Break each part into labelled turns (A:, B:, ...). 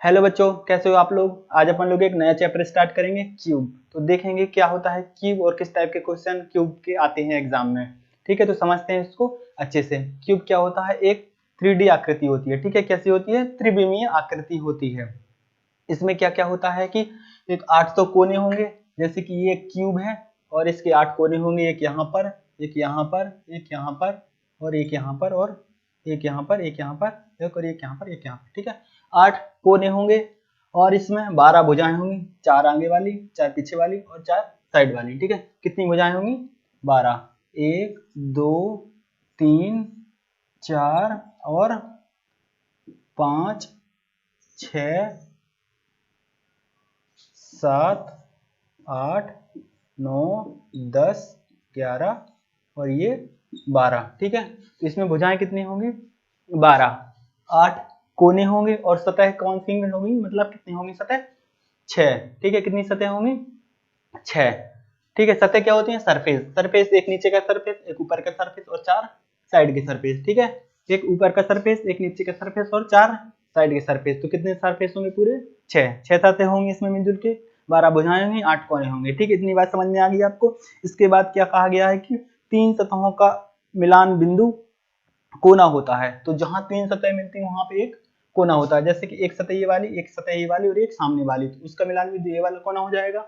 A: Hello बच्चों, कैसे हो आप लोग। आज अपन लोग एक नया चैप्टर स्टार्ट करेंगे, क्यूब। तो देखेंगे क्या होता है क्यूब और किस टाइप के क्वेश्चन क्यूब के आते हैं एग्जाम में। ठीक है, तो समझते हैं इसको अच्छे से। क्यूब क्या होता है, एक 3D आकृति होती है। ठीक है, कैसी होती है, त्रिविमीय आकृति होती है। इसमें क्या क्या होता है कि एक 8 तो कोने होंगे, जैसे कि ये क्यूब है और इसके 8 कोने होंगे, एक यहाँ पर, एक यहाँ पर, एक यहाँ पर और एक यहाँ पर और एक यहाँ पर, एक यहाँ पर, एक और एक यहाँ पर, एक यहाँ पर। ठीक है, 8 कोने होंगे और इसमें 12 भुजाएं होंगी, 4 आगे वाली, 4 पीछे वाली और 4 साइड वाली। ठीक है, कितनी भुजाएं होंगी, 12। 1 2 3 4 और 5 6 7 8 9 10 11 और ये 12। ठीक है, तो इसमें भुजाएं कितनी होंगी, 12। 8 कोने होंगे और सतह कौन सी होगी, मतलब कितनी होंगी सतह, 6। ठीक है, कितनी सतह होंगी, 6। ठीक है, सतह क्या होती है, सरफेस। सरफेस एक नीचे का सरफेस, एक ऊपर का सरफेस और 4 साइड के सरफेस। ठीक है, एक ऊपर का सरफेस, एक नीचे का सरफेस और 4 साइड के सरफेस। तो कितने सरफेस होंगे, पूरे 6। 6 सतह होंगी इसमें मिलजुल के, 12 भुजाएं होंगी, 8 कोने होंगे। ठीक है, इतनी बात समझ में आ गई आपको। इसके बाद क्या कहा गया है कि 3 सतहों का मिलान बिंदु कोना होता है। तो जहां 3 सतह मिलती है वहां पे एक कोना होता है। जैसे कि एक सतह ये वाली, एक सतह ये वाली और एक सामने वाली, तो उसका मिलान बिंदु ये वाला कोना हो जाएगा।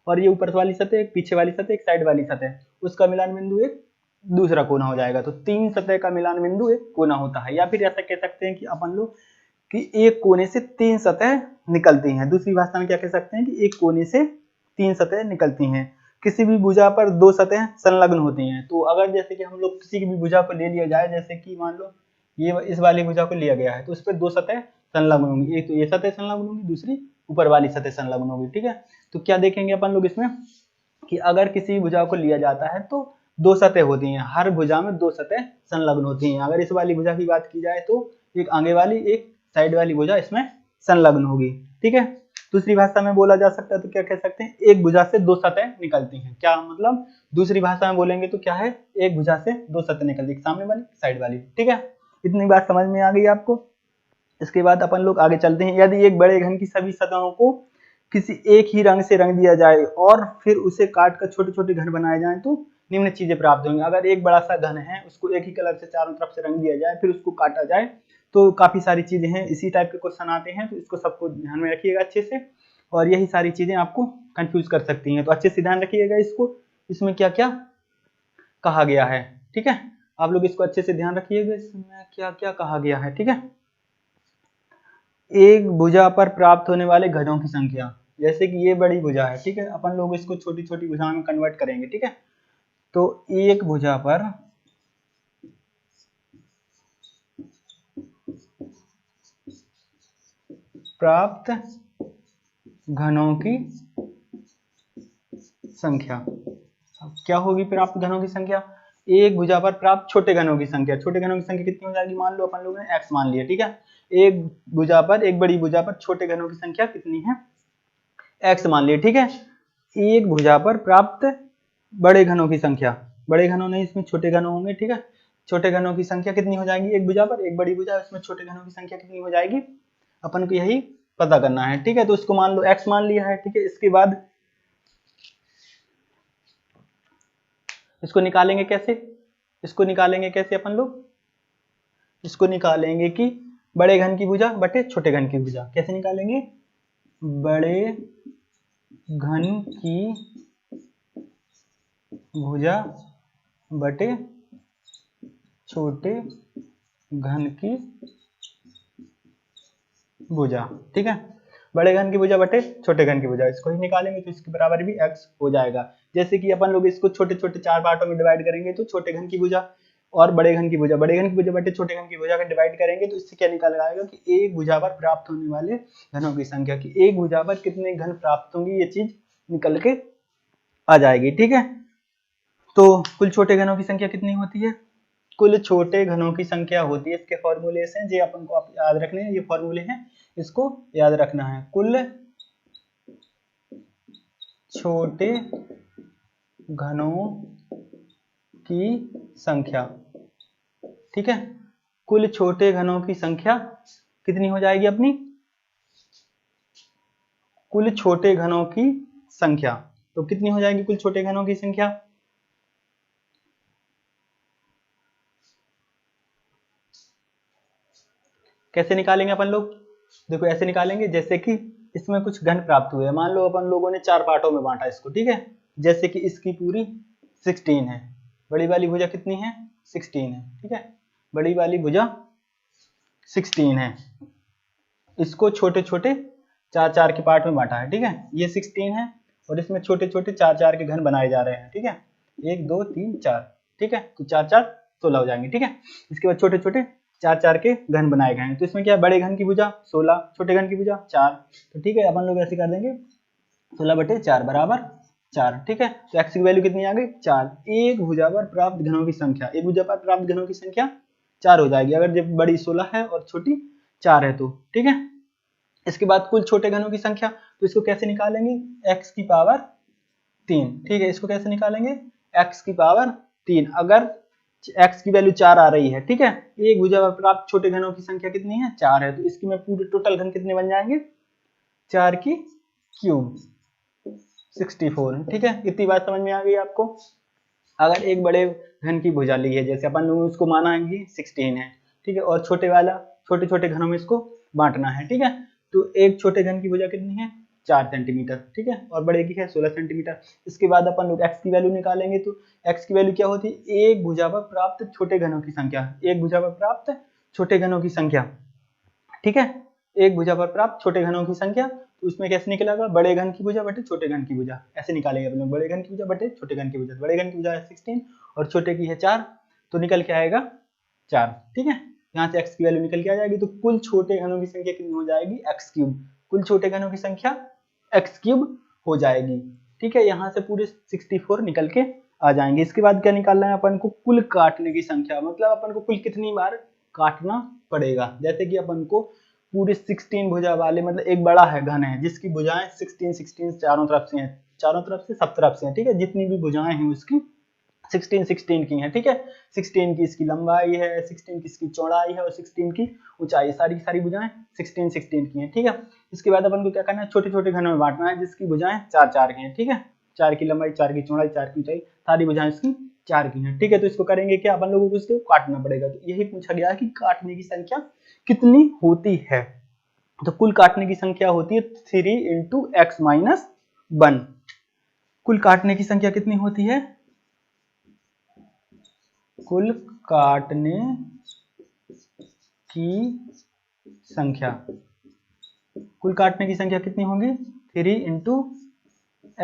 A: और ये ऊपर वाली सतह, एक पीछे वाली सतह, एक साइड वाली सतह, उसका मिलान बिंदु एक दूसरा कोना हो जाएगा। तो 3 सतह का मिलान बिंदु एक कोना होता है। या फिर ऐसा कह सकते हैं कि अपन लोग कि एक कोने से 3 सतह निकलती हैं। दूसरी भाषा में क्या कह सकते हैं कि एक कोने से 3 सतह निकलती हैं। किसी भी भुजा पर 2 सतह संलग्न होती हैं। तो अगर जैसे कि हम लोग किसी की भी भुजा को ले लिया जाए, जैसे कि मान लो ये इस वाली भुजा को लिया गया है, तो उस पर 2 सतह संलग्न होंगी। एक तो ये सतह संलग्न होगी, दूसरी ऊपर वाली सतह संलग्न होगी। ठीक है, तो क्या देखेंगे अपन लोग इसमें कि अगर किसी भुजा को लिया जाता है तो 2 सतह होती हैं, हर भुजा में 2 सतह संलग्न होती हैं। अगर इस वाली भुजा की बात की जाए तो एक आगे वाली, एक साइड वाली भुजा इसमें संलग्न होगी। ठीक है, दूसरी भाषा में बोला जा सकता है तो क्या कह सकते हैं, एक भुजा से 2 सतह निकलती हैं। क्या मतलब, दूसरी भाषा में बोलेंगे तो क्या है, एक भुजा से 2 सतह निकलती है, सामने वाली, साइड वाली। ठीक है, इतनी बात समझ में आ गई आपको। इसके बाद अपन लोग आगे चलते हैं। यदि एक बड़े घन की सभी सतहों को किसी एक ही रंग से रंग दिया जाए और फिर उसे काट कर छोटे छोटे घन बनाए जाएं तो निम्न चीजें प्राप्त होंगी। अगर एक बड़ा सा घन है, उसको एक ही कलर से चारों तरफ से रंग दिया जाए, फिर उसको काटा जाए, तो काफी सारी चीजें हैं। इसी टाइप के क्वेश्चन आते हैं, तो इसको सबको ध्यान में रखिएगा अच्छे से। और यही सारी चीजें आपको कंफ्यूज कर सकती हैं, तो अच्छे से ध्यान रखिएगा इसको, इसमें क्या क्या कहा गया है। ठीक है, आप लोग इसको अच्छे से ध्यान रखिएगा, इसमें क्या क्या कहा गया है। ठीक है, एक भुजा पर प्राप्त होने वाले घनों की संख्या। जैसे कि ये बड़ी भुजा है, ठीक है, अपन लोग इसको छोटी छोटी भुजाओं में कन्वर्ट करेंगे। ठीक है, तो एक भुजा पर प्राप्त घनों की संख्या। अब क्या होगी प्राप्त घनों की संख्या, एक भुजा पर प्राप्त छोटे घनों की संख्या। छोटे घनों की संख्या कितनी हो जाएगी, मान लो अपन लोगों ने x मान लिया। ठीक है, एक भुजा पर, एक बड़ी भुजा पर छोटे घनों की संख्या कितनी है, x मान लिया। ठीक है, एक भुजा पर प्राप्त बड़े घनों की संख्या, बड़े घनों नहीं, इसमें छोटे घनों होंगे। ठीक है, छोटे घनों की संख्या कितनी हो जाएगी, एक भुजा पर, एक बड़ी भुजा, इसमें छोटे घनों की संख्या कितनी हो जाएगी, अपन को यही पता करना है। ठीक है, तो इसको मान लो x मान लिया है। ठीक है, इसके बाद इसको निकालेंगे कैसे, इसको निकालेंगे कैसे अपन लोग, इसको निकालेंगे कि बड़े घन की भुजा बटे छोटे घन की भुजा। कैसे निकालेंगे, बड़े घन की भुजा बटे छोटे घन की भुजा। ठीक है, बड़े घन की भुजा बटे छोटे घन की भुजा, इसको ही निकालेंगे तो इसके बराबर भी x हो जाएगा। जैसे कि अपन लोग इसको छोटे छोटे 4 पार्टों में डिवाइड करेंगे, तो छोटे घन की भुजा और बड़े घन की भुजा, बड़े घन की भुजा बटे छोटे घन की भुजा का डिवाइड करेंगे, तो इससे क्या निकल आएगा कि एक भुजा पर प्राप्त होने वाले घनों की संख्या, की एक भुजा पर कितने घन प्राप्त होंगी, ये चीज निकल के आ जाएगी। ठीक है, तो कुल छोटे घनों की संख्या कितनी होती है, कुल छोटे घनों की संख्या होती है, इसके फॉर्मूले हैं जो अपन को आप याद रखने हैं, ये फॉर्मूले हैं, इसको याद रखना है। कुल छोटे घनों की संख्या। ठीक है, कुल छोटे घनों की संख्या कितनी हो जाएगी अपनी, कुल छोटे घनों की संख्या। तो कितनी हो जाएगी कुल छोटे घनों की संख्या? कैसे निकालेंगे अपन लोग? देखो ऐसे निकालेंगे, जैसे कि इसमें कुछ घन प्राप्त हुए, मान लो अपन लोगों ने 4 पार्टों में बांटा इसको, ठीक है। जैसे कि इसकी पूरी 16 है, बड़ी वाली भुजा कितनी है? 16 है, ठीक है। बड़ी वाली भुजा 16 है, इसको छोटे छोटे 4-4 के पार्ट में बांटा है, ठीक है। ये 16 है और इसमें छोटे छोटे 4-4 के घन बनाए जा रहे हैं, ठीक है। 1 2 3 4, ठीक है। तो 4-4 16 हो जाएंगे, ठीक है। इसके बाद छोटे छोटे 4-4 के घन बनाए गए हैं। तो इसमें क्या है, बड़े घन की भुजा 16, छोटे घन की भुजा 4। तो ठीक है, अपन लोग ऐसे कर देंगे 16/4 बराबर 4, ठीक है। तो x की वैल्यू कितनी आ गई? 4। एक भुजा पर प्राप्त घनों की संख्या, एक भुजा पर प्राप्त घनों की संख्या 4 हो जाएगी, अगर जब बड़ी 16 है और छोटी 4 है तो, ठीक है। इसके बाद कुल छोटे घनों की संख्या, तो इसको कैसे निकालेंगे? x की पावर 3, ठीक है। इसको कैसे निकालेंगे? x की पावर 3। अगर x की वैल्यू 4 आ रही है, ठीक है, एक भुजा पर प्राप्त छोटे घनों की संख्या कितनी है? 4 है। तो इसकी में पूरे टोटल घन कितने बन जाएंगे? 4 की क्यूब 64, ठीक है। इतनी बात समझ में आ गई आपको? अगर एक बड़े घन की भुजा ली है, जैसे अपन लोगों ने उसको माना है कि 16 है, ठीक है, और छोटे वाला छोटे छोटे घनों में इसको बांटना है, ठीक है। तो एक छोटे घन की भुजा कितनी है? 4 सेंटीमीटर, ठीक है, और बड़े की है 16 सेंटीमीटर। इसके बाद अपन लोग x की वैल्यू निकालेंगे, तो x की वैल्यू क्या होती है? एक भुजा पर प्राप्त छोटे घनों की संख्या, एक भुजा पर प्राप्त छोटे घनों की संख्या, ठीक है। एक भुजा पर प्राप्त छोटे घनों की संख्या, तो उसमें कैसे निकलेगा? बड़े घन की भुजा बटे छोटे घन की भुजा, ऐसे निकालेंगे अपन लोग। बड़े घन की भुजा बटे छोटे घन की भुजा, बड़े घन की भुजा है 16 और छोटे की है 4, तो निकल के आएगा 4, ठीक है। यहाँ से x की वैल्यू निकल के आ जाएगी। तो कुल छोटे घनों की संख्या कितनी हो जाएगी? x3। कुल छोटे घनों की संख्या x3 हो जाएगी, ठीक है। यहाँ से पूरे 64 निकल के आ जाएंगे। इसके बाद क्या निकालना है अपन को? कुल काटने की संख्या, मतलब अपन को कुल कितनी बार काटना पड़ेगा। जैसे कि अपन को पूरे 16 भुजा वाले, मतलब एक बड़ा है घन है जिसकी भुजाएं 16 चारों तरफ से हैं, चारों तरफ से सब तरफ से हैं, ठीक है। जितनी भी भुजाएं हैं उसकी 16 की हैं, ठीक है। 16 की इसकी लंबाई है, 16 की इसकी चौड़ाई है और 16 की ऊंचाई, सारी सारी भुजाएं 16 की हैं, ठीक है। इसके बाद अपन को क्या करना है? छोटे छोटे घनों में बांटना है जिसकी भुजाएं 4-4 की हैं, ठीक है। 4 की लंबाई, 4 की चौड़ाई, 4 की ऊंचाई, सारी भुजाएं इसकी 4 की हैं, ठीक है। तो इसको करेंगे क्या? अपन लोगों को इसको काटना पड़ेगा। तो यही पूछा गया कि काटने की संख्या कितनी होती है। तो कुल काटने की संख्या होती है 3 × x - 1। कुल काटने की संख्या कितनी होती है? कुल काटने की संख्या, कुल काटने की संख्या कितनी होगी? 3 ×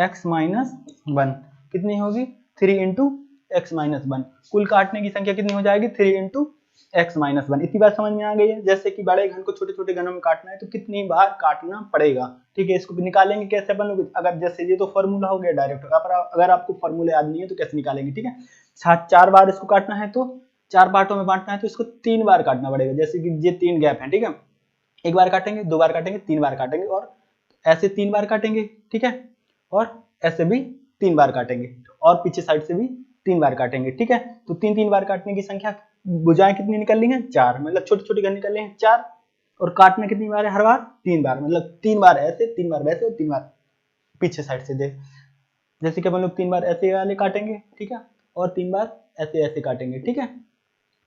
A: x - 1 कितनी होगी? 3 × x - 1। कुल काटने की संख्या कितनी हो जाएगी? 3 × x - 1। इतनी बात समझ में आ गई है? जैसे कि बड़े घन को छोटे छोटे घनों में काटना है तो कितनी बार काटना पड़ेगा, ठीक है। इसको निकालेंगे कैसे अपन लोग? अगर जैसे ये तो फॉर्मूला हो गया डायरेक्ट, अगर आपको फॉर्मूला याद नहीं है तो कैसे निकालेंगे, ठीक है। 4 बार इसको काटना है, तो 4 पार्टों में बांटना है तो इसको 3 बार काटना पड़ेगा। जैसे कि ये 3 गैप है, ठीक है, एक बार काटेंगे, 2 बार काटेंगे, 3 बार काटेंगे, और ऐसे 3 बार काटेंगे, ठीक है, और ऐसे भी 3 बार काटेंगे, और पीछे साइड से भी 3 बार काटेंगे, ठीक है। तो 3 बार काटने की संख्या, भुजाएं कितनी निकल रही हैं? 4, मतलब छोटे छोटे घन निकल रहे हैं 4, और काटने कितनी बार है? हर बार 3 बार, मतलब 3 बार ऐसे, 3 बार वैसे और 3 बार पीछे साइड से। देख, जैसे कि अपन लोग 3 बार ऐसे वाले काटेंगे, ठीक है, और 3 बार ऐसे ऐसे काटेंगे, ठीक है,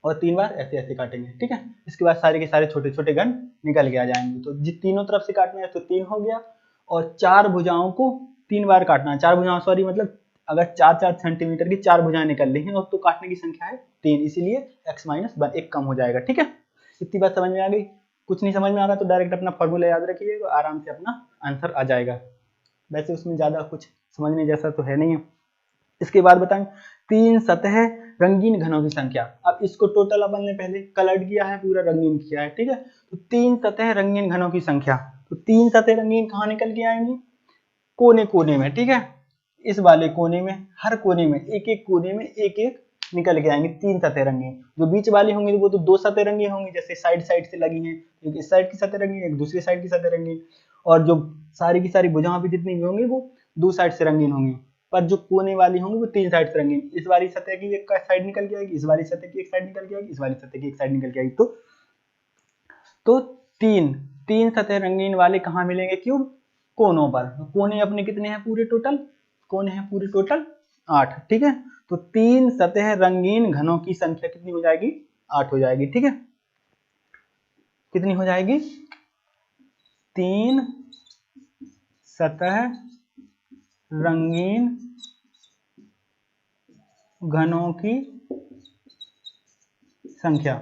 A: और 3 बार ऐसे ऐसे काटेंगे, ठीक है। इसके बाद सारे के सारे छोटे छोटे घन निकल के आ जाएंगे। तो जिस तीनों तरफ से काटना है तो 3 हो गया, और 4 भुजाओं को 3 बार काटना है। 4 भुजाओं, सॉरी, मतलब अगर 4-4 सेंटीमीटर की 4 भुजाएं निकल रही हैं और तो काटने की संख्या है 3, इसीलिए x - 1 एक कम हो जाएगा, ठीक है। इतनी बात समझ में आ गई? कुछ नहीं समझ में आ रहा तो डायरेक्ट अपना फॉर्मूला याद रखिए, तो आराम से अपना आंसर आ जाएगा। वैसे उसमें ज्यादा कुछ समझने जैसा तो है नहीं है। इसके बाद बताएं 3 सतह रंगीन घनों की संख्या। अब इसको टोटल अपन ने पहले कलर्ड किया है, पूरा रंगीन किया है, ठीक है। तो 3 सतह रंगीन घनों की संख्या, तो 3 सतह रंगीन कहाँ निकल के आएंगी? कोने कोने में, ठीक है। इस वाले कोने में, हर कोने में, एक एक कोने में एक एक निकल के आएंगे 3 सतह रंगीन। जो बीच वाली होंगी वो तो 2 सतह रंगीन होंगी, जैसे साइड साइड से लगी हैं, एक इस साइड की सतह रंगीन, एक दूसरी साइड की सतह रंगीन, और जो सारी की सारी भुजाओं पे जितनी भी होंगी वो 2 साइड से रंगीन होंगी। पर जो कोने वाली होंगी वो 3 साइड से रंगीन। इस वाली सतह की एक साइड निकल के आएगी, इस वाली सतह की एक साइड निकल के आएगी, इस वाली सतह की एक साइड निकल के आएगी। तो तीन सतह रंगीन वाले कहाँ मिलेंगे क्यूब? कोनों पर। कोने अपने कितने हैं पूरे टोटल? कोने हैं पूरे टोटल 8, ठीक है। तो 3 सतह रंगीन घनों की संख्या कितनी हो जाएगी? 8 हो जाएगी, ठीक है। कितनी हो जाएगी? 3 सतह रंगीन घनों की संख्या,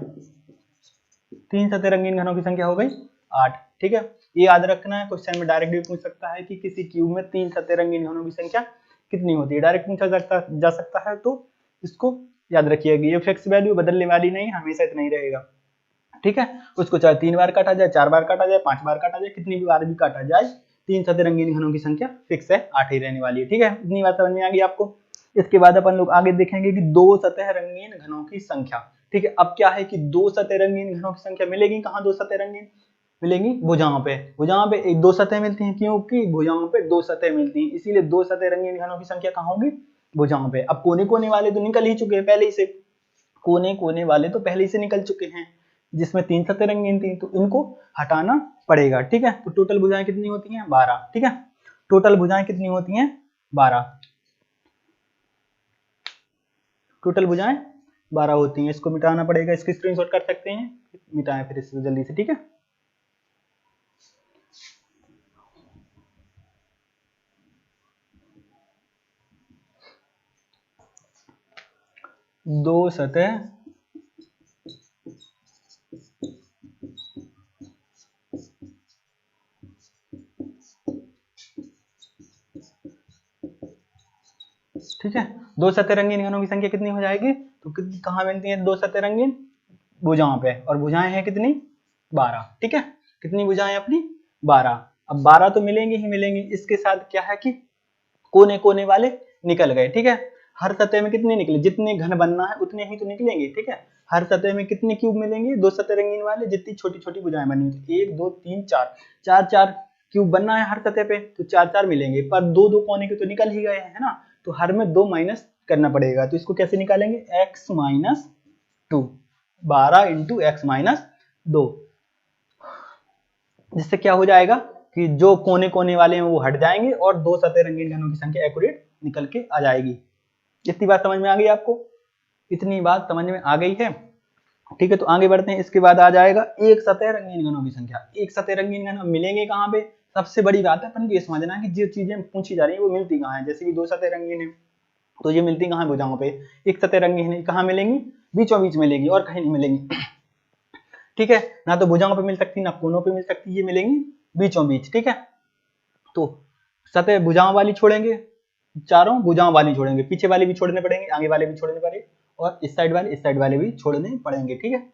A: 3 सतह रंगीन घनों की संख्या हो गई 8, ठीक है। ये याद रखना है, क्वेश्चन में डायरेक्ट भी पूछ सकता है कि किसी क्यूब में 3 सतह रंगीन घनों की संख्या कितनी होती है, डायरेक्ट पूछा जा सकता है। तो इसको याद रखिएगा, ये फिक्स वैल्यू बदलने वाली नहीं, हमेशा इतना ही रहेगा, ठीक है। उसको चाहे 3 बार काटा जाए, 4 बार काटा जाए, 5 बार काटा जाए, कितनी भी बार भी काटा जाए, 3 सतह रंगीन घनों की संख्या फिक्स है, 8 ही रहने वाली है, ठीक है। इतनी बात समझ में आ गई आपको। इसके बाद अपन लोग आगे देखेंगे कि 2 सतह रंगीन घनों की संख्या, ठीक है। अब क्या है कि 2 सतह रंगीन घनों की संख्या मिलेगी कहाँ? 2 सतह रंगीन मिलेंगी भुजाओं पे। भुजाओं पे 2 सतह मिलती हैं, क्योंकि भुजाओं पे 2 सतह मिलती हैं, इसीलिए 2 सतह रंगीन घनों की संख्या कहाँ होगी? भुजाओं पे। अब कोने कोने वाले तो निकल ही चुके हैं पहले ही से, कोने कोने वाले तो पहले ही से निकल चुके हैं, जिसमें 3 सतह रंगीन थी, तो इनको हटाना पड़ेगा, ठीक है। तो टोटल भुजाएं कितनी होती हैं? 12, ठीक है। टोटल भुजाएं कितनी होती हैं? 12। टोटल भुजाएं 12 होती हैं। इसको मिटाना पड़ेगा, इसकी स्क्रीनशॉट कर सकते हैं, मिटाएं फिर इसको जल्दी से, ठीक है। दो सतह ठीक है। 2 सतह रंगीन घनों की संख्या कितनी हो जाएगी? तो कहाँ मिलती है 2 सतह रंगीन? भुजाओं पे, और भुजाएं हैं कितनी? 12, ठीक है। कितनी भुजाएं अपनी? 12। अब 12 तो मिलेंगे ही मिलेंगे, इसके साथ क्या है कि कोने कोने वाले निकल गए, ठीक है। हर सतह में कितने निकले? जितने घन बनना है उतने ही तो निकलेंगे, ठीक है। हर सतह में कितने क्यूब मिलेंगे? 2 सतह रंगीन वाले, जितनी छोटी छोटी भुजाएं बनी, 1 2 3 4, 4 क्यूब बनना है हर सतह पे, तो 4 मिलेंगे, पर 2 कोने के तो निकल ही गए हैं ना, तो हर में 2 माइनस करना पड़ेगा। तो इसको कैसे निकालेंगे? x minus 2, 12 into x minus 2, जिससे क्या हो जाएगा कि जो कोने कोने वाले हैं वो हट जाएंगे और 2 सतह रंगीन घनों की संख्या एक्यूरेट निकल के आ जाएगी। इतनी बात समझ में आ गई आपको? इतनी बात समझ में आ गई है, ठीक है। तो आगे बढ़ते हैं। इसके बाद आ जाएगा एक सतह रंगीन घनों की संख्या। एक सतह रंगीन घन मिलेंगे कहाँ पे? सबसे बड़ी बात है अपन को ये समझना है कि जो चीजें पूछी जा रही है वो मिलती कहाँ है। जैसे कि 2 सतह रंगीन है तो ये मिलती कहाँ है? भुजाओं पे। एक सतह रंगीन है कहाँ मिलेंगी? बीचों बीच मिलेगी, और कहीं नहीं मिलेंगी, ठीक है। ना तो भुजाओं पे मिल सकती, ना कोनों पे मिल सकती, ये मिलेंगी बीचों बीच, ठीक है। तो सतह भुजाओं वाली छोड़ेंगे, चारों भुजाओं वाली छोड़ेंगे, पीछे वाले भी छोड़ने पड़ेंगे, आगे वाले भी छोड़ने पड़ेंगे, और इस साइड वाले भी छोड़ने पड़ेंगे, ठीक है।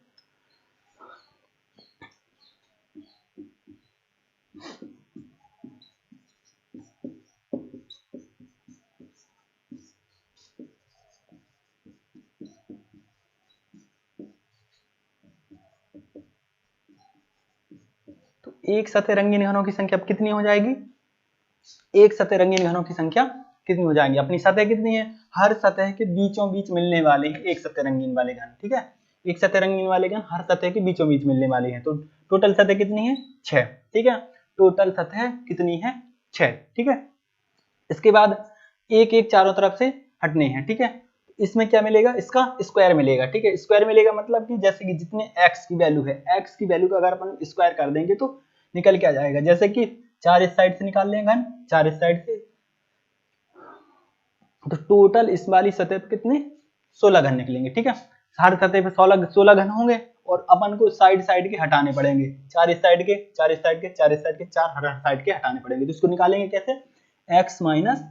A: तो एक सतह रंगीन घनों की संख्या कितनी हो जाएगी? एक सतह रंगीन घनों की संख्या कितनी हो जाएंगी? अपनी सतह कितनी है? हर सतह के बीचों बीच मिलने वाले हैं एक सतह रंगीन वाले घन, ठीक है। एक सतह रंगीन वाले घन हर सतह के बीचों बीच मिलने वाले हैं। तो टोटल सतह कितनी है? 6, ठीक है। टोटल सतह कितनी है? 6, ठीक है। इसके बाद एक एक चारों तरफ से हटने हैं, ठीक है। इसमें क्या मिलेगा? इसका स्क्वायर मिलेगा, ठीक है। स्क्वायर मिलेगा मतलब कि जैसे कि जितने x की वैल्यू है, x की वैल्यू का अगर अपन स्क्वायर कर देंगे तो निकल के आ जाएगा। जैसे कि 4 इस साइड से निकाल लें घन, 4 इस साइड से, तो टोटल इस वाली सतह पे कितने? 16 घन निकलेंगे, ठीक है। हर सतह पे 16 घन होंगे, और अपन को साइड साइड के हटाने पड़ेंगे। 4 इस साइड के, 4 इस साइड के, 4 इस साइड के, 4 हर साइड के हटाने पड़ेंगे। तो इसको निकालेंगे कैसे? x माइनस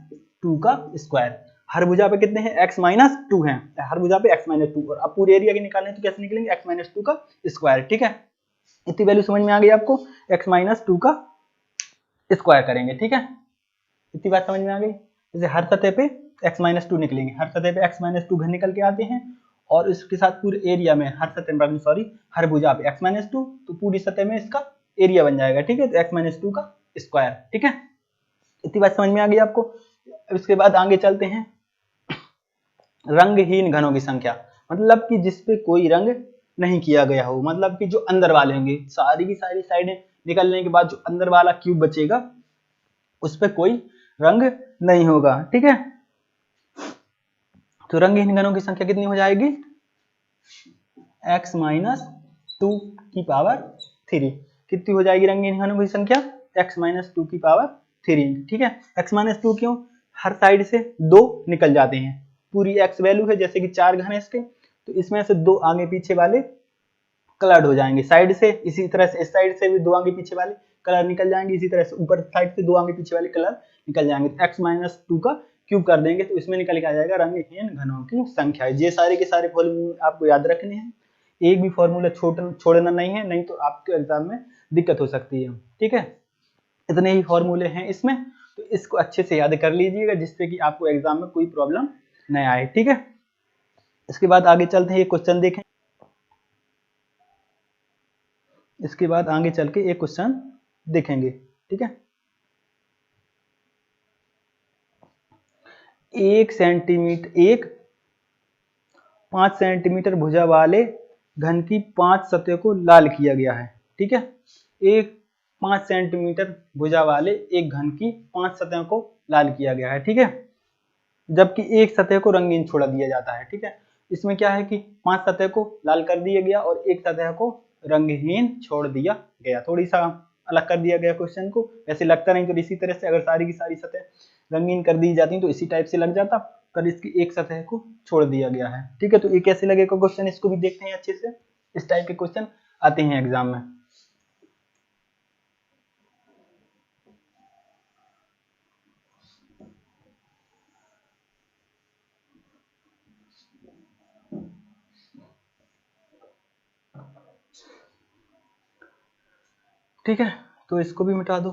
A: 2 का स्क्वायर। हर भुजा पे कितने हैं? x माइनस 2 है, हर भुजा पे x माइनस 2, और अब पूरे एरिया के निकालने तो कैसे निकलेंगे? x माइनस 2 का स्क्वायर, ठीक है। इतनी वैल्यू समझ में आ गई आपको? x माइनस 2 का स्क्वायर करेंगे, ठीक है। इतनी बात समझ में आ गई? जैसे हर सतह पे x माइनस 2 निकलेंगे, हर सतह पे x माइनस 2 घन निकल के आते हैं, और इसके साथ पूरे एरिया में हर सतह, सॉरी हर भुजा पे x माइनस 2, तो पूरी सतह में इसका एरिया बन जाएगा, ठीक है। तो x माइनस 2 का स्क्वायर, ठीक है। इतनी बात समझ में आ गई आपको? इसके बाद आगे चलते हैं। रंगहीन घनों की संख्या, मतलब कि जिसपे कोई रंग नहीं किया गया हो, मतलब कि जो अंदर वाले होंगे, सारी की सारी साइडें निकलने के बाद जो अंदर वाला क्यूब बचेगा उस पर कोई रंग नहीं होगा। ठीक है, तो रंगहीन घनों की संख्या कितनी हो जाएगी, x माइनस 2 की पावर 3। कितनी हो जाएगी रंगहीन घनों की संख्या, x माइनस 2 की पावर 3। ठीक है, x माइनस 2 क्यों, हर साइड से 2 निकल जाते हैं, पूरी x वैल्यू है, जैसे कि 4 घन है इसके, तो इसमें से 2 आगे पीछे वाले कलर्ड हो जाएंगे साइड से, इसी तरह से इस साइड से भी 2 आगे पीछे वाले कलर निकल जाएंगे, इसी तरह से ऊपर साइड से 2 आगे पीछे वाले कलर निकल जाएंगे। तो x माइनस 2 का क्यूब कर देंगे तो इसमें निकल के आ जाएगा रंगहीन घनों की संख्या। ये सारे के सारे फॉर्मूले आपको याद रखने हैं, एक भी फॉर्मूला छोड़ना नहीं है, नहीं तो आपके एग्जाम में दिक्कत हो सकती है। ठीक है, इतने ही फॉर्मूले हैं इसमें, तो इसको अच्छे से याद कर लीजिएगा जिससे कि आपको एग्जाम में कोई प्रॉब्लम नहीं आए। ठीक है, इसके बाद आगे चलते हैं, ये क्वेश्चन देखें। इसके बाद आगे चल के एक क्वेश्चन देखेंगे। ठीक है, 5 सेंटीमीटर भुजा वाले घन की 5 सतह को लाल किया गया है। ठीक है, एक 5 सेंटीमीटर भुजा वाले एक घन की 5 सतह को लाल किया गया है। ठीक है, जबकि एक सतह को रंगीन छोड़ दिया जाता है। ठीक है, इसमें क्या है कि 5 सतह को लाल कर दिया गया और एक सतह को रंगहीन छोड़ दिया गया, थोड़ी सा अलग कर दिया गया क्वेश्चन को, वैसे लगता नहीं तो इसी तरह से अगर सारी की सारी सतह रंगीन कर दी जाती तो इसी टाइप से लग जाता, पर इसकी एक सतह को छोड़ दिया गया है। ठीक है, तो ये कैसे लगेगा क्वेश्चन, इसको भी देखते हैं अच्छे से। इस टाइप के क्वेश्चन आते हैं एग्जाम में। ठीक है, तो इसको भी मिटा दो।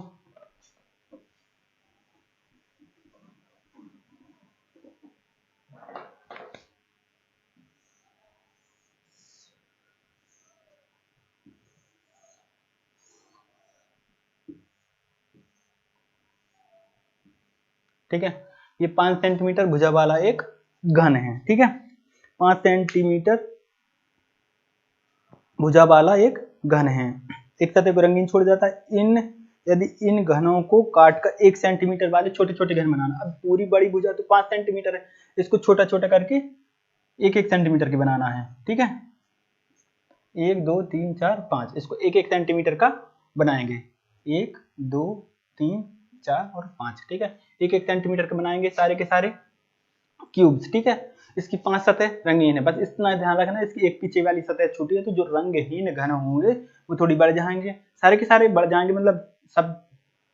A: ठीक है, ये 5 सेंटीमीटर भुजा वाला एक घन है। ठीक है, 5 सेंटीमीटर भुजा वाला एक घन है, एक सतह को रंगीन छोड़ जाता है। यदि इन घनों को काट कर 1 सेंटीमीटर वाले छोटे छोटे घन बनाना, अब पूरी बड़ी भुजा तो 5 सेंटीमीटर है, इसको छोटा छोटा करके 1 सेंटीमीटर की बनाना है। ठीक है, 1 2 3 4 5, इसको 1 सेंटीमीटर का बनाएंगे, 1 2 3 4 और 5। ठीक है, 1 सेंटीमीटर का बनाएंगे सारे के सारे क्यूब्स। ठीक है, इसकी 5 सतह रंगीन है, बस इतना ध्यान रखना, इसकी एक पीछे वाली सतह छोटी है, तो जो रंगहीन घन होंगे वो थोड़ी बढ़ जाएंगे, सारे के सारे बढ़ जाएंगे, मतलब सब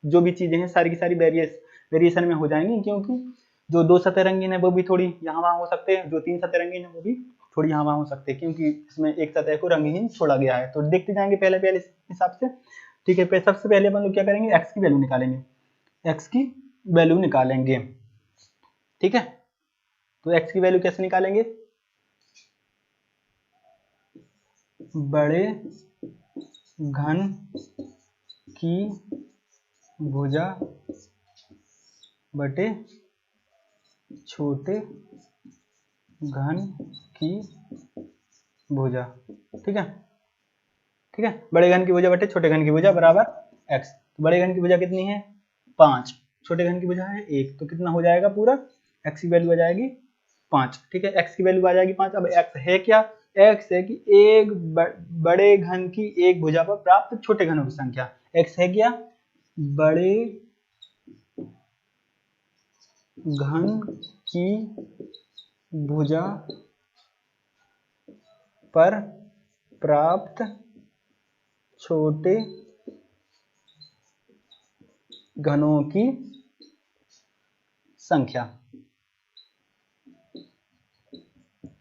A: जो भी चीजें हैं सारी की सारी वेरिएशन में हो जाएंगी, क्योंकि जो 2 सतह रंगीन है वो भी थोड़ी यहाँ वहाँ हो सकते हैं, जो 3 सतह रंगीन है वो भी थोड़ी यहाँ वहाँ हो सकते हैं, क्योंकि इसमें एक सतह को रंगहीन छोड़ा गया है। तो देखते जाएंगे पहले पहले हिसाब से। ठीक है, सबसे पहले अपन लोग क्या करेंगे, एक्स की वैल्यू निकालेंगे, एक्स की वैल्यू निकालेंगे। ठीक है, तो x की वैल्यू कैसे निकालेंगे, बड़े घन की भुजा बटे छोटे घन की भुजा। ठीक है, ठीक है, बड़े घन की भुजा बटे छोटे घन की भुजा बराबर x। तो बड़े घन की भुजा कितनी है 5, छोटे घन की भुजा है 1, तो कितना हो जाएगा पूरा, x की वैल्यू आ जाएगी 5। ठीक है, x की वैल्यू आ जाएगी 5। अब x है क्या, x है कि एक बड़े घन की एक भुजा पर प्राप्त छोटे घनों की संख्या। x है क्या, बड़े घन की भुजा पर प्राप्त छोटे घनों की संख्या।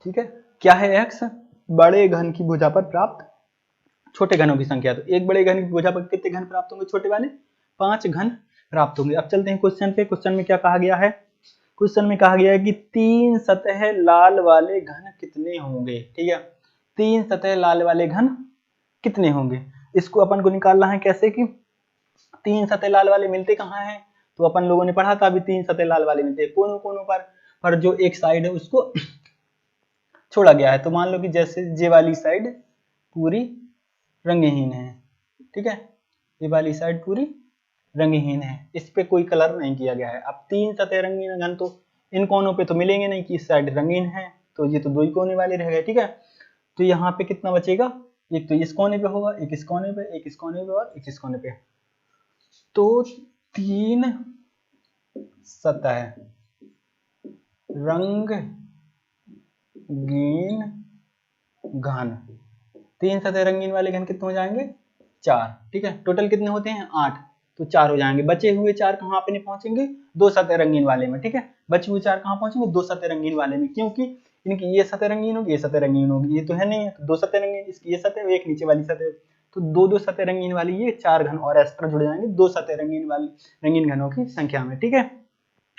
A: ठीक है, क्या है x, बड़े घन की भुजा पर प्राप्त छोटे घनों की संख्या। तो एक बड़े घन की भुजा पर कितने घन प्राप्त होंगे, छोटे वाले 5 घन प्राप्त होंगे। अब चलते हैं क्वेश्चन पे, क्वेश्चन में क्या कहा गया है, क्वेश्चन में कहा गया है कि 3 सतह लाल वाले घन कितने होंगे। ठीक है, 3 सतह लाल वाले घन कितने होंगे, इसको अपन को निकालना है कैसे, कि 3 सतह लाल वाले मिलते कहाँ हैं, तो अपन लोगों ने पढ़ा था अभी 3 सतह लाल वाले मिलते हैं कोनों कोनों पर जो एक साइड है उसको छोड़ा गया है। तो मान लो कि जैसे ये वाली साइड पूरी रंगहीन है, ठीक है, ये वाली साइड पूरी रंगहीन है, इस पे कोई कलर नहीं किया गया है। अब 3 सतह रंगीन घन तो इन कोनों पे तो मिलेंगे नहीं कि इस साइड रंगीन है, तो ये तो 2 ही कोने वाले रह गए, ठीक है। तो यहाँ पे कितना बचेगा, एक तो इस कोने पे होगा, एक इस कोने पे, एक इस कोने पे और एक इस कोने पे। तो 3 सतह रंगहीन घन, 3 सतह रंगीन वाले घन कितने हो जाएंगे, 4, ठीक है। टोटल कितने होते हैं, 8, तो 4 हो जाएंगे। बचे हुए 4 कहाँ पे नहीं पहुंचेंगे, 2 सतह रंगीन वाले में, ठीक है। बचे हुए 4 कहाँ पहुंचेंगे, 2 सतह रंगीन वाले में, क्योंकि इनकी ये सतह रंगीन होगी, ये सतह रंगीन होगी, ये तो है नहीं है, तो 2 सतह रंगीन, इसकी ये सतह, एक नीचे वाली सतह, तो 2 सतह रंगीन वाली ये 4 घन और एक्स्ट्रा जुड़ जाएंगे 2 सतह रंगीन वाली रंगीन घनों की संख्या में, ठीक है।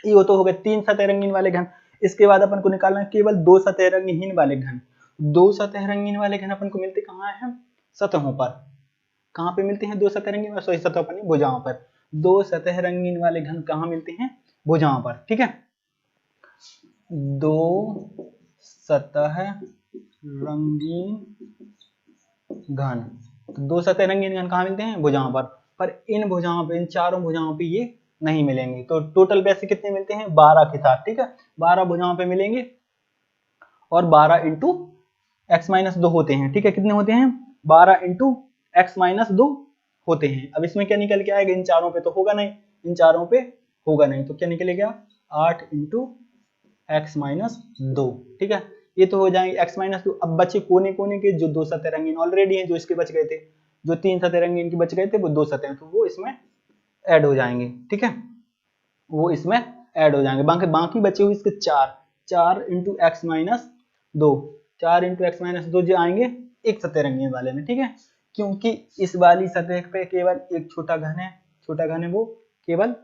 A: ये तो हो गए 3 सतह रंगीन वाले घन। इसके बाद अपन को निकालना है केवल 2 सतह रंगहीन वाले घन। 2 सतह रंगीन वाले घन अपन को मिलते कहाँ है, सतहों पर। कहाँ पे मिलते हैं 2 सतह रंगीन, सॉरी सतहों पर नहीं, भुजाओं पर। 2 सतह रंगीन वाले घन कहाँ मिलते हैं, भुजाओं पर, ठीक है। 2 सतह रंगीन घन, तो 2 सतह रंगीन घन कहाँ मिलते हैं, भुजाओं पर इन भुजाओं पे, इन चारों भुजाओं पे ये नहीं मिलेंगे। तो टोटल वैसे कितने मिलते हैं, 12 के साथ, ठीक है। 12 भुजाओं पे मिलेंगे और 12 इंटू एक्स माइनस 2 होते हैं, ठीक है। कितने होते हैं, 12 इंटू एक्स माइनस 2 होते हैं। अब इसमें क्या निकल के आएगा, इन चारों पे तो होगा नहीं, इन चारों पे होगा नहीं, तो क्या निकलेगा, 8 इंटू एक्स माइनस 2, ठीक है। ये तो हो जाएंगे एक्स माइनस 2। अब बचे कोने कोने के जो 2 सतह रंगीन ऑलरेडी हैं, जो इसके बच गए थे, जो 3 सतह रंगीन के बच गए थे वो 2 सतह, तो वो इसमें ऐड हो जाएंगे, ठीक है, वो इसमें ऐड हो जाएंगे। बाकी बचे हुए इसके 4 into x minus 2, 4 into x minus 2 जो आएंगे एक सतह रंगीन वाले में, ठीक है। क्योंकि इस वाली सतह पे केवल एक छोटा घन है, वो केवल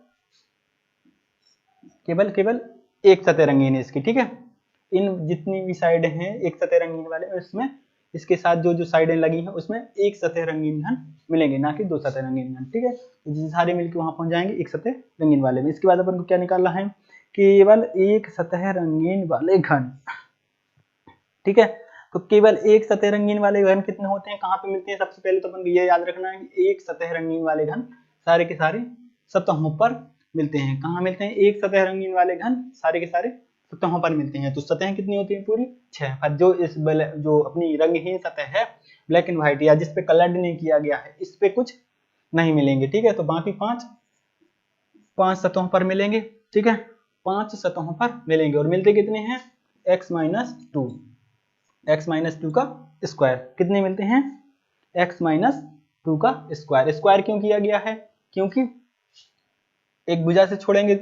A: एक सतह रंगीन है इसकी, ठीक है। इन जितनी भी साइड हैं एक सतह रंगीन वाले, उसमें इसके साथ जो साइडें लगी हैं उसमें एक सतह रंगीन घन मिलेंगे, ना कि 2 सतह रंगीन घन, ठीक है। तो सारे मिलकर वहां पहुंच जाएंगे एक सतह रंगीन वाले में। इसके बाद अपन को क्या निकालना है, केवल एक सतह रंगीन वाले घन, ठीक है। तो केवल एक सतह रंगीन वाले घन कितने होते हैं, कहाँ पे मिलते हैं, सबसे पहले तो अपन को ये याद रखना है कि एक सतह रंगीन वाले घन सारे के सारे सतहों पर मिलते हैं। कहाँ मिलते हैं, एक सतह रंगीन वाले घन सारे के सारे सतहों पर मिलते हैं। तो सतहें कितनी होती हैं, पूरी 6। और जो अपनी रंगहीन सतह है, ब्लैक एंड व्हाइट, या जिसपे कलर्ड नहीं किया गया है, इस पे कुछ नहीं मिलेंगे, ठीक है। तो बाकी 5 सतहों पर मिलेंगे, ठीक है, 5 सतहों पर मिलेंगे। और मिलते कितने हैं, x माइनस 2, x माइनस 2 का स्क्वायर। कितने मिलते हैं, x माइनस 2 का स्क्वायर। स्क्वायर क्यों किया गया है, क्योंकि एक भुजा से छोड़ेंगे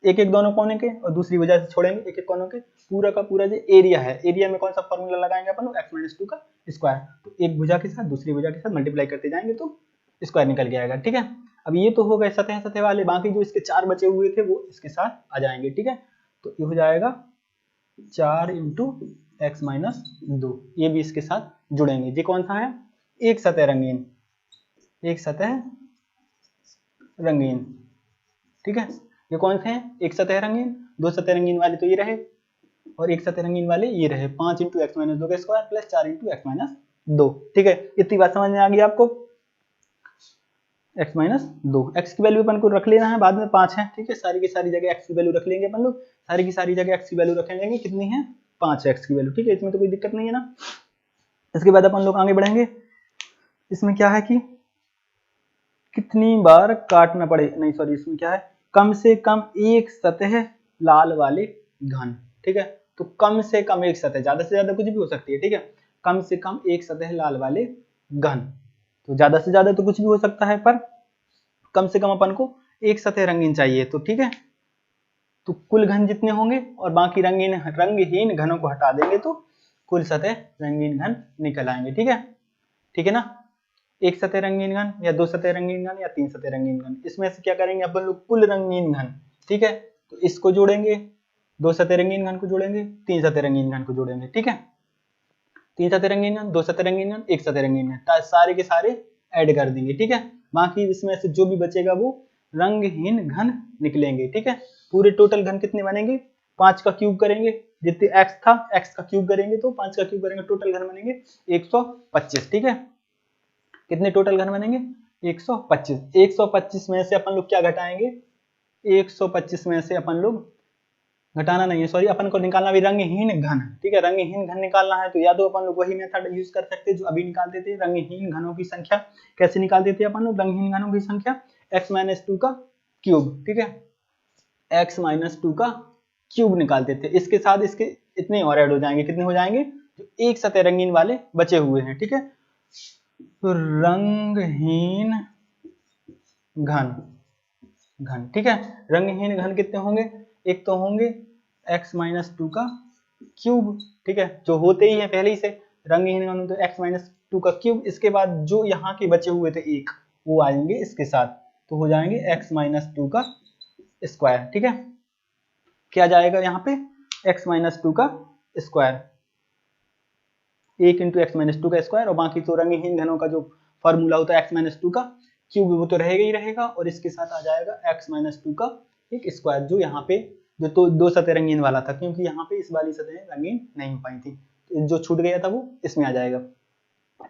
A: एक दोनों कोने के, और दूसरी भुजा से छोड़ेंगे एक कोनों के, पूरा का पूरा जो एरिया है, एरिया में कौन सा फॉर्मूला लगाएंगे अपन, x माइनस 2 का स्क्वायर। तो एक भुजा के साथ दूसरी भुजा के साथ मल्टीप्लाई करते जाएंगे तो स्क्वायर निकल के आएगा, ठीक है। अब ये तो हो गए सतह वाले, बाकी जो इसके 4 बचे हुए थे वो इसके साथ आ जाएंगे, ठीक है। तो ये हो जाएगा 4 इंटू एक्स माइनस 2, ये भी इसके साथ जुड़ेंगे। ये कौन सा है, एक सतह रंगीन, ठीक है। ये कौन से हैं, एक सतह रंगीन, 2 सतह रंगीन वाले तो ये रहे, और एक सतह रंगीन वाले ये रहे। 5 इंटू एक्स माइनस 2 का square plus 4 into x minus 2, ठीक है। इतनी बात समझ में आ गई आपको, x माइनस 2, एक्स की वैल्यू अपन को रख लेना है, बाद में 5 है, ठीक है। सारी की सारी जगह x की वैल्यू रख लेंगे अपन लोग, सारी की सारी जगह x की वैल्यू रख लेंगे, कितनी है, 5 है x की वैल्यू, ठीक है। इसमें तो कोई दिक्कत नहीं है ना। इसके बाद अपन लोग आगे बढ़ेंगे। इसमें क्या है कि कितनी बार काटना पड़े, नहीं सॉरी, इसमें क्या है, कम से कम एक सतह लाल वाले घन, ठीक है। तो कम से कम एक सतह, ज्यादा से ज्यादा कुछ भी हो सकती है, ठीक है। कम से कम एक सतह लाल वाले घन, तो ज्यादा से ज्यादा तो कुछ भी हो सकता है, पर कम से कम अपन को एक सतह रंगीन चाहिए, तो ठीक है। तो कुल घन जितने होंगे और बाकी रंगहीन घनों को हटा देंगे तो कुल सतह रंगीन घन निकल आएंगे, ठीक है ना। एक सतह रंगीन घन या 2 सतह रंगीन घन या 3 सतह रंगीन घन, इसमें से क्या करेंगे अपन लोग, कुल रंगीन घन, ठीक है। तो इसको जोड़ेंगे, 2 सतह रंगीन घन को जोड़ेंगे, 3 सतह रंगीन घन को जोड़ेंगे, ठीक है। 3 सतह रंगीन घन, 2 सतह रंगीन घन, 1 सतह रंगीन घन, सारे के सारे ऐड कर देंगे, ठीक है। बाकी इसमें से जो भी बचेगा वो रंगहीन घन निकलेंगे, ठीक है। पूरे टोटल घन कितने बनेंगे, 5 का क्यूब करेंगे, जितने x था x का क्यूब करेंगे तो 5 का क्यूब करेंगे, टोटल घन बनेंगे 125, ठीक है। कितने टोटल घन बनेंगे, 125। 125 में से अपन लोग क्या घटाएंगे, 125 में से अपन लोग घटाना नहीं है, सॉरी, अपन को निकालना भी रंगहीन घन, ठीक है। रंगहीन घन निकालना है तो या तो अपन लोग वही मेथड यूज कर सकते हैं जो अभी निकालते थे। रंगहीन घनों की संख्या कैसे निकालते थे अपन लोग, रंगहीन घनों की संख्या x-2 का क्यूब, ठीक है, x-2 का क्यूब निकालते थे। इसके साथ इसके इतने और ऐड हो जाएंगे, कितने हो जाएंगे, जो एक सतह रंगीन वाले बचे हुए हैं, ठीक है। तो रंगहीन घन, ठीक है। रंगहीन घन कितने होंगे, एक तो होंगे x-2 का क्यूब, ठीक है, जो होते ही है पहले ही से रंगहीन घन, तो x-2 का क्यूब। इसके बाद जो यहाँ के बचे हुए थे एक, वो आएंगे इसके साथ, तो हो जाएंगे x-2 का स्क्वायर, ठीक है। क्या जाएगा यहाँ पे, x-2 का स्क्वायर, 1 × x-2 का स्क्वायर, और बाकी तो रंगहीन घनों का जो फॉर्मूला होता है x-2 का क्यूब, वो तो रहेगा ही रहेगा, और इसके साथ आ जाएगा x-2 का एक स्क्वायर, जो यहाँ पे जो तो दो सतह रंगीन वाला था, क्योंकि यहाँ पे इस वाली सतह रंगीन नहीं हो पाई थी, तो जो छूट गया था वो इसमें आ जाएगा,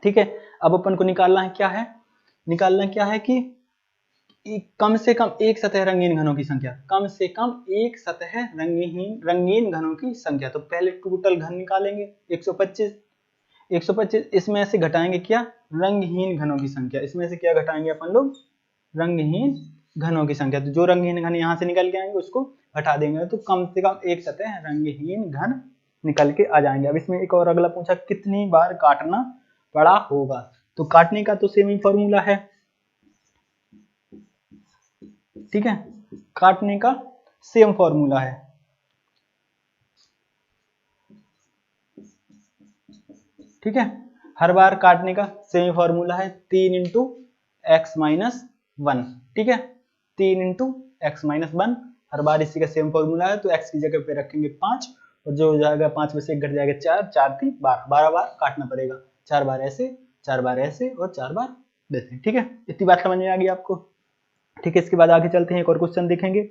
A: ठीक है। अब अपन को निकालना है क्या है, निकालना क्या है कि कम से कम एक सतह रंगीन घनों की संख्या, कम से कम एक सतह रंगीन घनों की संख्या। तो पहले टोटल घन निकालेंगे 125, 125 इसमें से घटाएंगे क्या, रंगहीन घनों की संख्या, इसमें से क्या घटाएंगे अपन लोग, रंगहीन घनों की संख्या। तो जो रंगहीन घन यहाँ से निकल के आएंगे उसको हटा देंगे, तो कम से कम एक सतह रंगहीन घन निकल के आ जाएंगे। अब इसमें एक और अगला पूछा, कितनी बार काटना पड़ा होगा, तो काटने का तो सेम ही फॉर्मूला है, ठीक है, काटने का सेम फॉर्मूला है, ठीक है। हर बार काटने का सेम फॉर्मूला है, 3 × x-1, ठीक है, 3 × x-1, हर बार इसी का सेम फॉर्मूला है। तो x की जगह पे रखेंगे 5, और जो हो जाएगा 5 में से 1 घट जाएगा 4, 4 3 12, 12 बार काटना पड़ेगा, 4 बार ऐसे, 4 बार ऐसे, और 4 बार वैसे, ठीक है। इतनी बात समझ में आ गई आपको, ठीक है। इसके बाद आगे चलते हैं, एक और क्वेश्चन देखेंगे,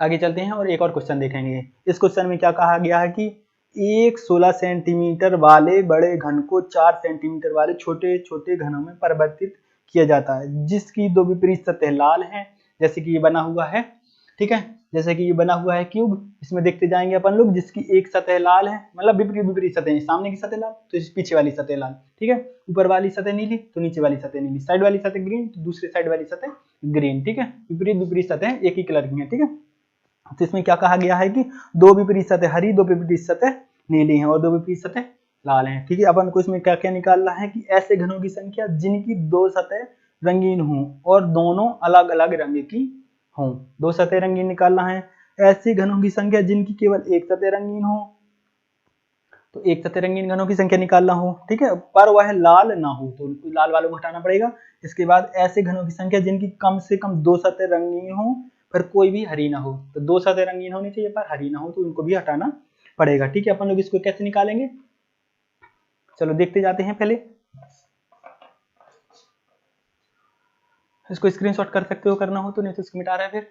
A: आगे चलते हैं और एक और क्वेश्चन देखेंगे। इस क्वेश्चन में क्या कहा गया है कि एक 16 सेंटीमीटर वाले बड़े घन को 4 सेंटीमीटर वाले छोटे छोटे घनों में परिवर्तित किया जाता है, जिसकी दो विपरीत सतह लाल हैं, जैसे कि ये बना हुआ है, ठीक है, जैसे कि ये बना हुआ है क्यूब, इसमें देखते जाएंगे अपन लोग, जिसकी एक सतह लाल है, मतलब विपरीत सतह, सामने की सतह लाल तो पीछे वाली सतह लाल, ठीक है, ऊपर वाली सतह नीली तो नीचे वाली सतह नीली, साइड वाली सतह ग्रीन तो दूसरी साइड वाली सतह ग्रीन, ठीक है, विपरीत सतह एक ही कलर की है, ठीक है। तो इसमें क्या कहा गया है कि दो विपरीत सतह हरी, दो विपरीत सतह नीली हैं, और दो विपरीत सतह लाल हैं, ठीक है। अपन को इसमें क्या क्या निकालना है कि ऐसे घनों की संख्या जिनकी दो सतह रंगीन हों और दोनों अलग अलग रंग की हों, दो सतह रंगीन निकालना है। ऐसे घनों की संख्या जिनकी केवल एक सतह रंगीन हो, तो एक सतह रंगीन घनों की संख्या निकालना हो, ठीक है, पर वह लाल ना हो, तो लाल वालों को हटाना पड़ेगा। इसके बाद ऐसे घनों की संख्या जिनकी कम से कम दो सतह रंगीन हो पर कोई भी हरी ना हो, तो दो सतह रंगीन होनी चाहिए पर हरी ना हो, तो उनको भी हटाना पड़ेगा, ठीक है। अपन लोग इसको कैसे निकालेंगे, चलो देखते जाते हैं। पहले इसको स्क्रीनशॉट कर सकते हो, करना हो तो, नहीं तो इसको मिटा रहा है फिर।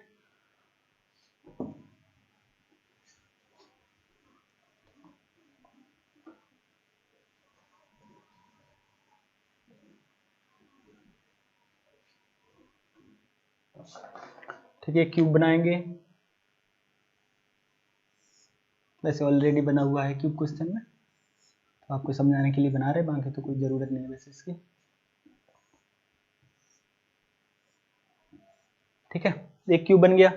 A: ठीक है, क्यूब बनाएंगे, वैसे ऑलरेडी बना हुआ है क्यूब क्वेश्चन में, तो आपको समझाने के लिए बना रहे, बाकी तो कोई जरूरत नहीं है वैसे इसकी, ठीक है। एक क्यूब बन गया।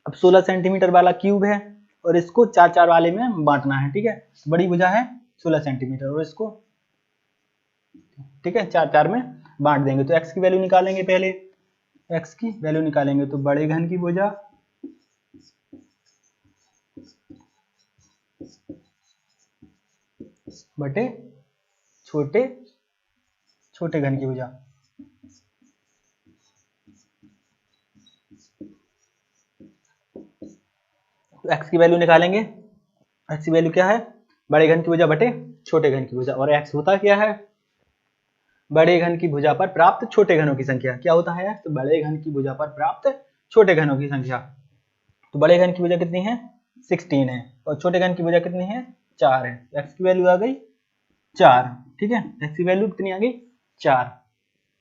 A: अब 16 सेंटीमीटर वाला क्यूब है और इसको 4-4 वाले में बांटना है, ठीक है। बड़ी भुजा है 16 सेंटीमीटर और इसको, ठीक है, 4-4 में बांट देंगे। तो x की वैल्यू निकालेंगे, पहले x की वैल्यू निकालेंगे, तो बड़े घन की भुजा बटे छोटे छोटे घन की भुजा, तो x की वैल्यू निकालेंगे। x की वैल्यू क्या है, बड़े घन की भुजा बटे छोटे घन की भुजा, और x होता क्या है, बड़े घन की भुजा पर प्राप्त छोटे घनों की संख्या। क्या होता है, तो बड़े घन की भुजा पर प्राप्त छोटे घनों की संख्या। तो बड़े घन की भुजा कितनी है, 16 है, और छोटे घन की भुजा कितनी है, 4 है। x की वैल्यू आ गई 4, ठीक है, x की वैल्यू कितनी आ गई, 4।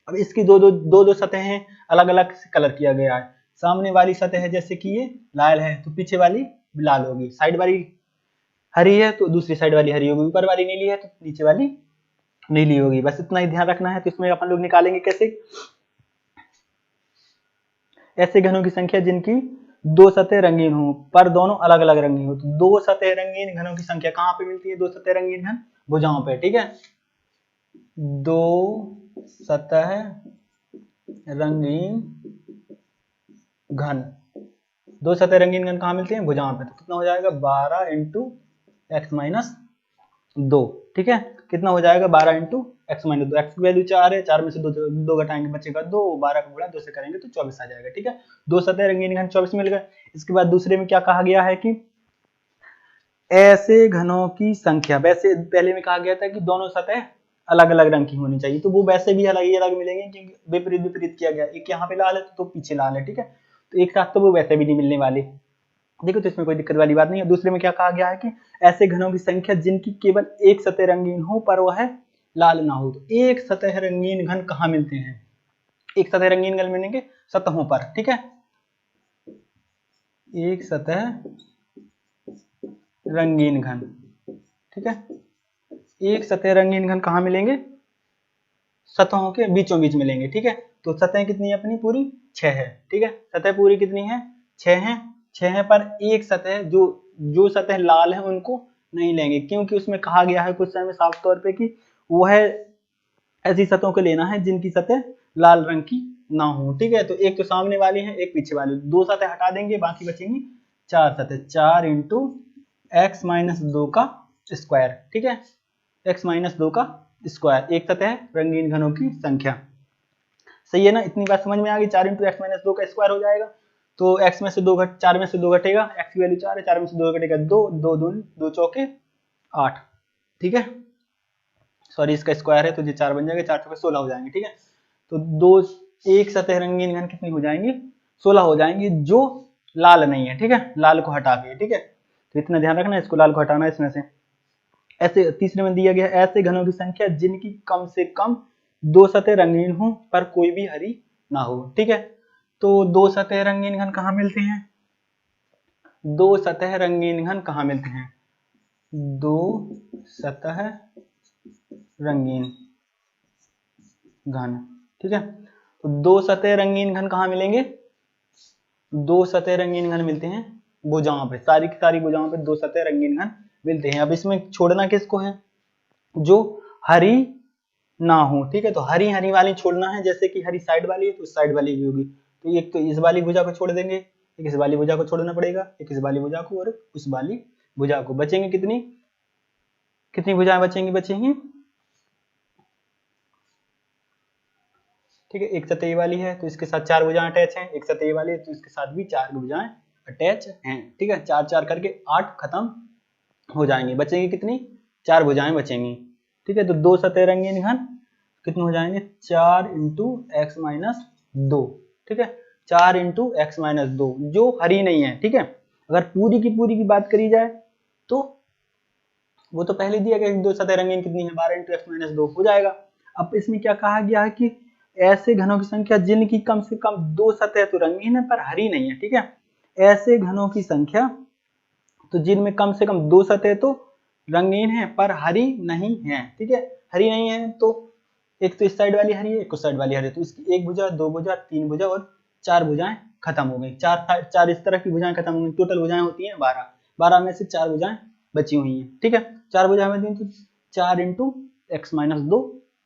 A: अब इसकी दो सतहें अलग अलग कलर किया गया है। सामने वाली सतह है जैसे कि ये लाल है तो पीछे वाली लाल होगी, साइड वाली हरी है तो दूसरी साइड वाली हरी होगी, ऊपर वाली नीली है तो नीचे वाली नीली होगी। बस इतना ही ध्यान रखना है। तो इसमें अपन लोग निकालेंगे कैसे, ऐसे घनों की संख्या जिनकी दो सतह रंगीन हो पर दोनों अलग अलग रंगीन हो। तो दो सतह रंगीन घनों की संख्या कहाँ पे मिलती है, दो सतह रंगीन घन भुजाओं पे, ठीक है। दो सतह रंगीन घन, दो सतह रंगीन घन कहाँ मिलते हैं, भुजाओं पे। तो कितना हो जाएगा 12 इंटू एक्स माइनस 2, ठीक है। कितना हो जाएगा 12 इंटू एक्स माइनस 2, एक्स की वैल्यू 4 है, 4 में से दो घटाएंगे बचेगा 2, 12 का गुणा 2 से करेंगे तो 24 आ जाएगा, ठीक है। दो सतह रंगीन घन 24 मिल गए। इसके बाद दूसरे में क्या कहा गया है कि ऐसे घनों की संख्या, वैसे पहले में कहा गया था कि दोनों सतह अलग अलग रंग की होनी चाहिए, तो वो वैसे भी अलग ही अलग मिलेंगे क्योंकि विपरीत विपरीत किया गया, एक यहाँ पे लाल है तो पीछे लाल है, ठीक है। तो एक साथ तो वो वैसे भी नहीं मिलने वाले, देखो। तो इसमें कोई दिक्कत वाली बात नहीं है। दूसरे में क्या कहा गया है कि ऐसे घनों की संख्या जिनकी केवल एक सतह रंगीन हो पर वह लाल ना हो। तो एक सतह रंगीन घन कहाँ मिलते हैं, एक सतह रंगीन घन मिलेंगे सतहों पर, ठीक है। एक सतह रंगीन घन, ठीक है। एक सतह रंगीन घन कहाँ मिलेंगे, सतहों के बीचों बीच मिलेंगे, ठीक है। तो सतह कितनी है अपनी, पूरी 6 है, ठीक है। सतह पूरी कितनी है, 6 है। 6 है पर एक सतह जो सतह लाल है उनको नहीं लेंगे, क्योंकि उसमें कहा गया है क्वेश्चन में साफ तौर पे कि वह ऐसी सतहों को लेना है जिनकी सतह लाल रंग की ना हो, ठीक है। तो एक तो सामने वाली है, एक पीछे वाली, दो सतह हटा देंगे, बाकी बचेंगी 4 सतह। 4 इंटू एक्स माइनस 2 का स्क्वायर, ठीक है। एक्स माइनस 2 का स्क्वायर, एक सतह रंगीन घनों की संख्या, सही है ना। इतनी बात समझ में आ गई। 4 इंटू एक्स माइनस 2 का स्क्वायर हो जाएगा, तो एक्स में से 2 घट 4 में से 2 घटेगा, एक्स की वैल्यू 4 है, 4 में से 2 घटेगा 2, 2 दूनी 2 चौके 8, ठीक है। सॉरी इसका स्क्वायर है तो ये 4 बन जाएगा, 4 चौके 16 हो जाएंगे, ठीक है। तो दो एक सतह रंगीन घन कितनी हो जाएंगी, 16 हो जाएंगी, जो लाल नहीं है, ठीक है, लाल को हटा के, ठीक है। तो इतना ध्यान रखना, इसको लाल को हटाना है इसमें से। ऐसे तीसरे में दिया गया ऐसे घनों की संख्या जिनकी कम से कम दो सतह रंगीन हो पर कोई भी हरी ना हो, ठीक है। तो दो सतह रंगीन घन कहाँ मिलते हैं, दो सतह रंगीन घन कहाँ मिलते हैं, दो सतह रंगीन घन, ठीक है। तो दो सतह रंगीन घन कहाँ मिलेंगे, दो सतह रंगीन घन मिलते हैं भुजाओं पे, सारी की सारी भुजाओं पे दो सतह रंगीन घन मिलते हैं। अब इसमें छोड़ना किसको है, जो हरी ना हो, ठीक है। तो हरी हरी वाली छोड़ना है, जैसे कि हरी साइड वाली है तो उस साइड वाली भी होगी। तो एक तो इस वाली भुजा को छोड़ देंगे, एक इस वाली भुजा को छोड़ना पड़ेगा, एक इस वाली भुजा को और उस वाली भुजा को। बचेंगे कितनी कितनी भुजाएं बचेंगी, बचेंगी, ठीक है। एक सतह वाली है तो इसके साथ 4 भुजाएं अटैच हैं, एक सतह वाली है तो इसके साथ भी 4 भुजाएं अटैच हैं, ठीक है। 4 4 करके 8 खत्म हो जाएंगे, बचेंगी कितनी, 4 भुजाएं बचेंगी, ठीक है। तो दो सतह रंगीन घन कितने हो जाएंगे, 4 इंटू एक्स माइनस 2, ठीक है। 4 इंटू एक्स माइनस 2 जो हरी नहीं है, ठीक है। अगर पूरी की बात करी जाए तो वो तो पहले दिया गया, दो सतह रंगीन कितनी है, 12 इंटू एक्स माइनस 2 हो जाएगा। अब इसमें क्या कहा गया है कि ऐसे घनों की संख्या जिनकी कम से कम दो सतह तो रंगीन है पर हरी नहीं है, ठीक है। ऐसे घनों की संख्या तो जिनमें कम से कम दो सतह तो रंगीन है पर हरी नहीं है, ठीक है। हरी नहीं है तो एक तो इस साइड वाली हरी है, एक उस साइड वाली हरी है, तो इसकी एक भुजा, दो भुजा, तीन भुजा और 4 भुजाएं खत्म हो गई। 4 इस तरह की भुजाएं खत्म हो गई, टोटल भुजाएं होती हैं 12, 12 में से 4 भुजाएं बची हुई हैं, ठीक है। 4 भुजाएं बची हुई तो 4 इंटू एक्स माइनस 2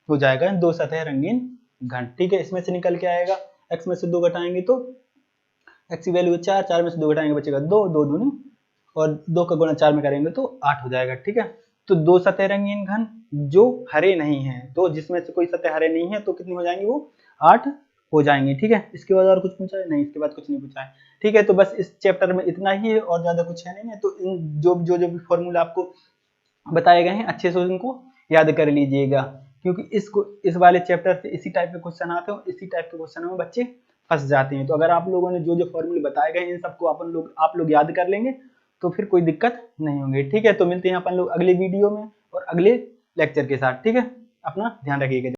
A: हो जाएगा दो सतह रंगीन घन, ठीक है। इसमें से निकल के आएगा, एक्स में से 2 घटाएंगे तो एक्स की वैल्यू 4, 4 में से 2 घटाएंगे बचेगा 2, 2 दूनी और 2 का गुणा 4 में करेंगे तो 8 हो जाएगा, ठीक है। तो दो सतह रंगीन घन जो हरे नहीं है, तो जिसमें से कोई सतह हरे नहीं है तो कितनी हो जाएंगी, वो 8 हो जाएंगे, ठीक है। इसके बाद और कुछ पूछा है नहीं, इसके बाद कुछ नहीं पूछा है, ठीक है। तो बस इस चैप्टर में इतना ही है और ज्यादा कुछ है नहीं है। तो इन जो भी फॉर्मूला आपको बताए गए हैं अच्छे से उनको याद कर लीजिएगा, क्योंकि इस वाले चैप्टर से इसी टाइप के क्वेश्चन आते हैं, इसी टाइप के क्वेश्चन में बच्चे फंस जाते हैं। तो अगर आप लोगों ने जो फॉर्मूले बताए गए हैं इन सबको आप लोग याद कर लेंगे तो फिर कोई दिक्कत नहीं होगी, ठीक है। तो मिलते हैं अपन लोग अगले वीडियो में और अगले लेक्चर के साथ, ठीक है। अपना ध्यान रखिएगा।